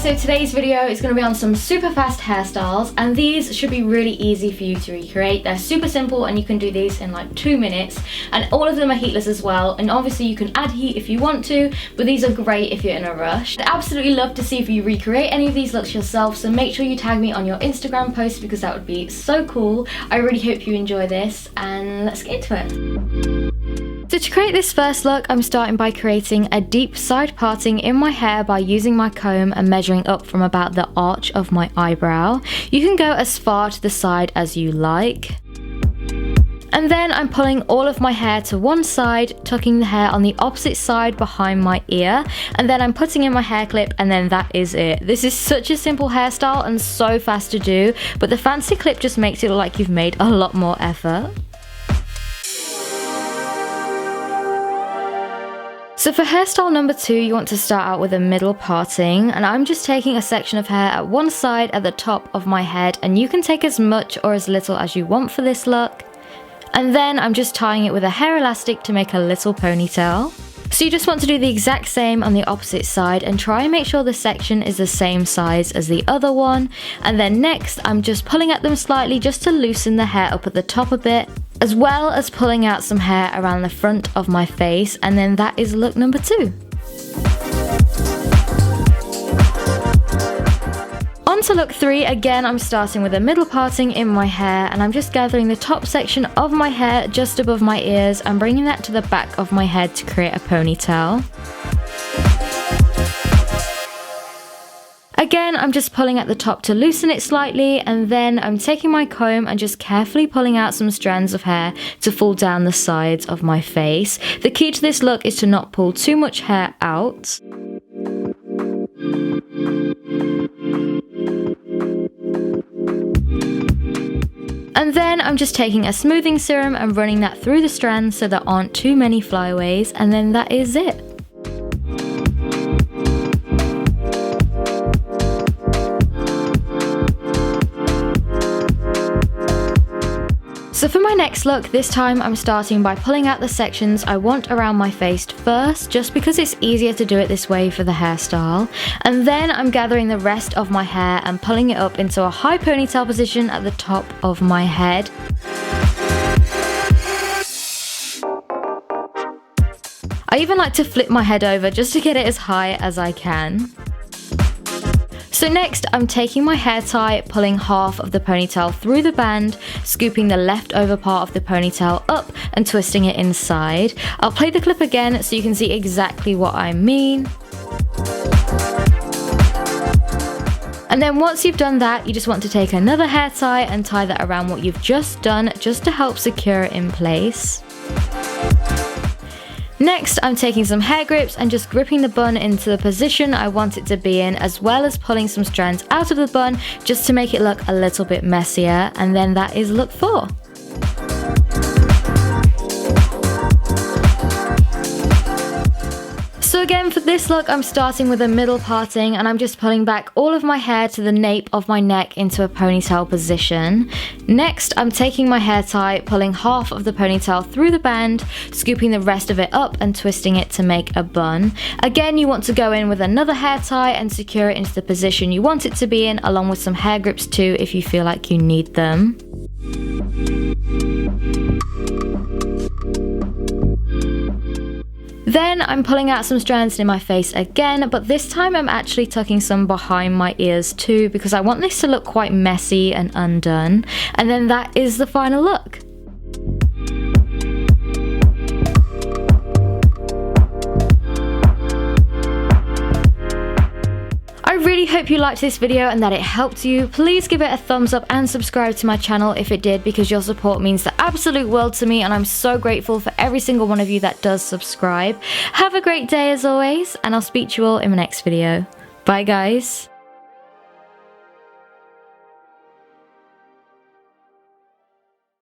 so today's video is going to be on some super fast hairstyles, and these should be really easy for you to recreate. They're super simple and you can do these in like 2 minutes, and all of them are heatless as well, and obviously you can add heat if you want to, but these are great if you're in a rush. I'd absolutely love to see if you recreate any of these looks yourself, so make sure you tag me on your Instagram post because that would be so cool. I really hope you enjoy this, and let's get into it. So to create this first look, I'm starting by creating a deep side parting in my hair by using my comb and measuring up from about the arch of my eyebrow. You can go as far to the side as you like. And then I'm pulling all of my hair to one side, tucking the hair on the opposite side behind my ear, and then I'm putting in my hair clip, and then that is it. This is such a simple hairstyle and so fast to do, but the fancy clip just makes it look like you've made a lot more effort. So for hairstyle number 2, you want to start out with a middle parting, and I'm just taking a section of hair at one side at the top of my head, and you can take as much or as little as you want for this look. And then I'm just tying it with a hair elastic to make a little ponytail. So you just want to do the exact same on the opposite side and try and make sure the section is the same size as the other one. And then next, I'm just pulling at them slightly just to loosen the hair up at the top a bit, as well as pulling out some hair around the front of my face, and then that is look number 2. On to look 3, again I'm starting with a middle parting in my hair, and I'm just gathering the top section of my hair just above my ears and bringing that to the back of my head to create a ponytail. Again, I'm just pulling at the top to loosen it slightly, and then I'm taking my comb and just carefully pulling out some strands of hair to fall down the sides of my face. The key to this look is to not pull too much hair out. And then I'm just taking a smoothing serum and running that through the strands so there aren't too many flyaways, and then that is it. So for my next look, this time I'm starting by pulling out the sections I want around my face first, just because it's easier to do it this way for the hairstyle. And then I'm gathering the rest of my hair and pulling it up into a high ponytail position at the top of my head. I even like to flip my head over just to get it as high as I can. So next, I'm taking my hair tie, pulling half of the ponytail through the band, scooping the leftover part of the ponytail up and twisting it inside. I'll play the clip again so you can see exactly what I mean. And then once you've done that, you just want to take another hair tie and tie that around what you've just done, just to help secure it in place. Next, I'm taking some hair grips and just gripping the bun into the position I want it to be in, as well as pulling some strands out of the bun just to make it look a little bit messier, and then that is look 4. So again, for this look, I'm starting with a middle parting, and I'm just pulling back all of my hair to the nape of my neck into a ponytail position. Next, I'm taking my hair tie, pulling half of the ponytail through the band, scooping the rest of it up and twisting it to make a bun. Again, you want to go in with another hair tie and secure it into the position you want it to be in, along with some hair grips too if you feel like you need them. Then I'm pulling out some strands in my face again, but this time I'm actually tucking some behind my ears too, because I want this to look quite messy and undone. And then that is the final look. I really hope you liked this video and that it helped you. Please give it a thumbs up and subscribe to my channel if it did, because your support means the absolute world to me, and I'm so grateful for every single one of you that does subscribe. Have a great day as always, and I'll speak to you all in my next video. Bye guys.